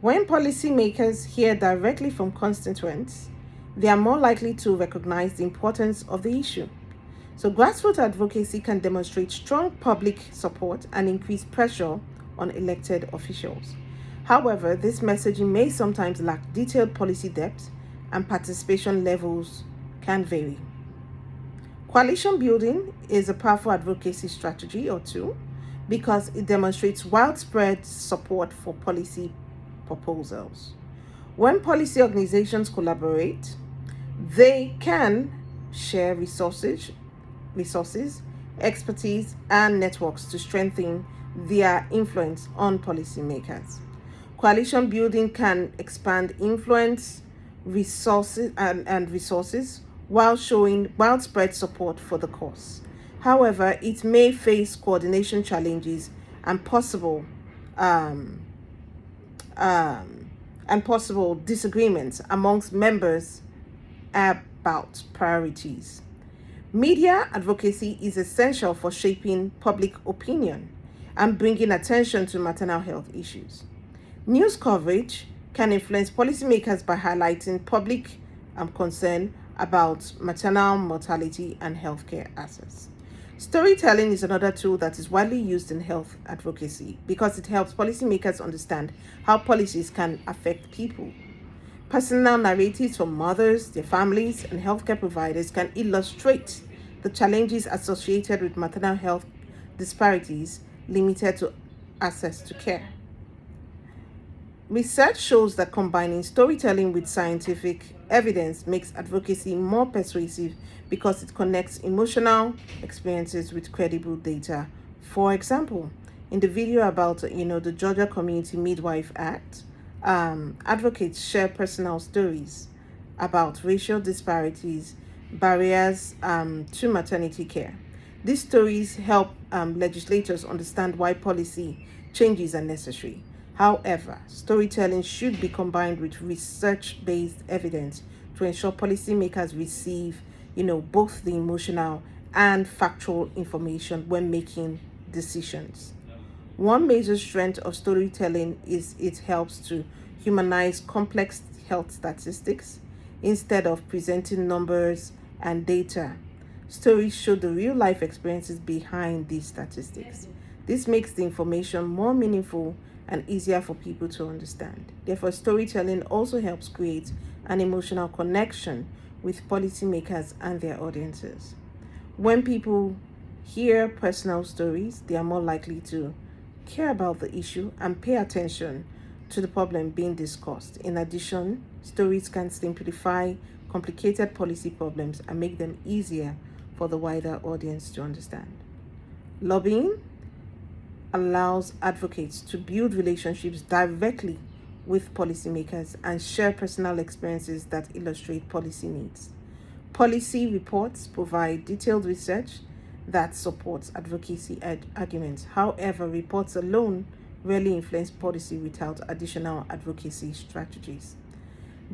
When policymakers hear directly from constituents, they are more likely to recognize the importance of the issue. So, grassroots advocacy can demonstrate strong public support and increase pressure on elected officials. However, this messaging may sometimes lack detailed policy depth and participation levels can vary. Coalition building is a powerful advocacy strategy or tool because it demonstrates widespread support for policy proposals. When policy organizations collaborate, they can share resources, expertise, and networks to strengthen their influence on policymakers. Coalition building can expand influence, resources while showing widespread support for the cause. However, it may face coordination challenges and um, possible disagreements amongst members about priorities. Media advocacy is essential for shaping public opinion and bringing attention to maternal health issues. News coverage can influence policymakers by highlighting public concern about maternal mortality and healthcare access. Storytelling is another tool that is widely used in health advocacy because it helps policymakers understand how policies can affect people. Personal narratives from mothers, their families, and healthcare providers can illustrate the challenges associated with maternal health disparities limited to access to care. Research shows that combining storytelling with scientific evidence makes advocacy more persuasive because it connects emotional experiences with credible data. For example, in the video about the Georgia Community Midwife Act, advocates share personal stories about racial disparities, barriers to maternity care. These stories help legislators understand why policy changes are necessary. However, storytelling should be combined with research-based evidence to ensure policymakers receive, both the emotional and factual information when making decisions. One major strength of storytelling is it helps to humanize complex health statistics instead of presenting numbers and data. Stories show the real-life experiences behind these statistics. This makes the information more meaningful and easier for people to understand. Therefore, storytelling also helps create an emotional connection with policymakers and their audiences. When people hear personal stories, they are more likely to care about the issue and pay attention to the problem being discussed. In addition, stories can simplify complicated policy problems and make them easier for the wider audience to understand. Lobbying allows advocates to build relationships directly with policymakers and share personal experiences that illustrate policy needs. Policy reports provide detailed research that supports advocacy arguments. However, reports alone rarely influence policy without additional advocacy strategies.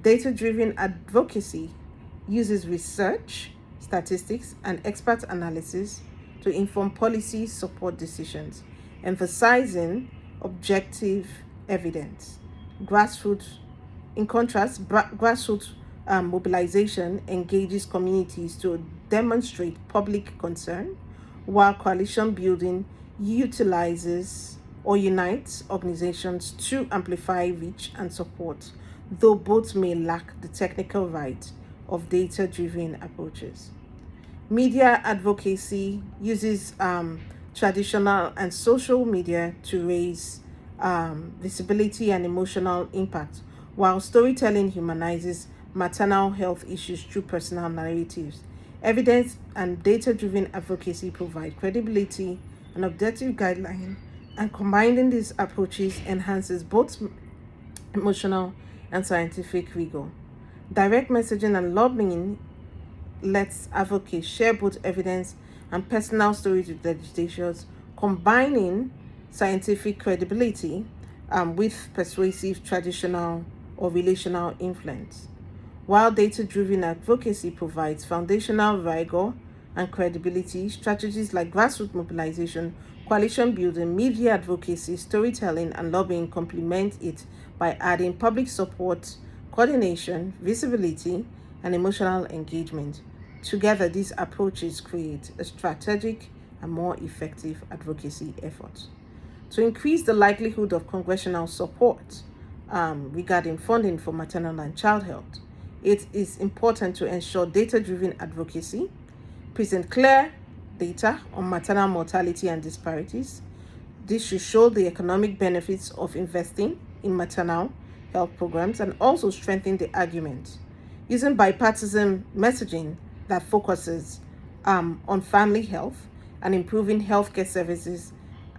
Data-driven advocacy uses research, statistics, and expert analysis to inform policy support decisions, emphasizing objective evidence. In contrast, grassroots mobilization engages communities to demonstrate public concern, while coalition building utilizes or unites organizations to amplify reach and support, though both may lack the technical right of data-driven approaches. Media advocacy uses traditional and social media to raise visibility and emotional impact, while storytelling humanizes maternal health issues through personal narratives. Evidence and data-driven advocacy provide credibility and objective guideline, and combining these approaches enhances both emotional and scientific rigor. Direct messaging and lobbying lets advocates share both evidence and personal stories with legislators, combining scientific credibility with persuasive traditional or relational influence. While data-driven advocacy provides foundational rigor and credibility, strategies like grassroots mobilization, coalition building, media advocacy, storytelling, and lobbying complement it by adding public support, coordination, visibility, and emotional engagement. Together, these approaches create a strategic and more effective advocacy effort. To increase the likelihood of congressional support regarding funding for maternal and child health, it is important to ensure data-driven advocacy, present clear data on maternal mortality and disparities. This should show the economic benefits of investing in maternal health programs and also strengthen the argument. Using bipartisan messaging that focuses on family health and improving healthcare services,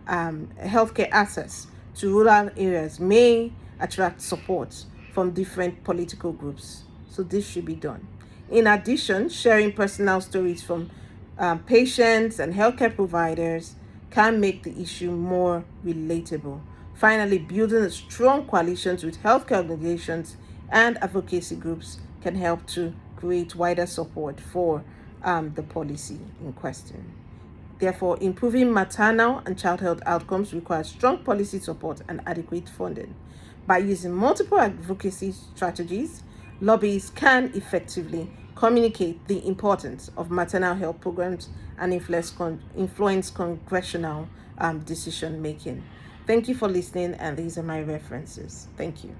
healthcare access to rural areas may attract support from different political groups. So this should be done. In addition, sharing personal stories from patients and healthcare providers can make the issue more relatable. Finally, building strong coalitions with healthcare organizations and advocacy groups can help to create wider support for the policy in question. Therefore, improving maternal and child health outcomes requires strong policy support and adequate funding. By using multiple advocacy strategies, lobbyists can effectively communicate the importance of maternal health programs and influence congressional decision making. Thank you for listening, and these are my references. Thank you.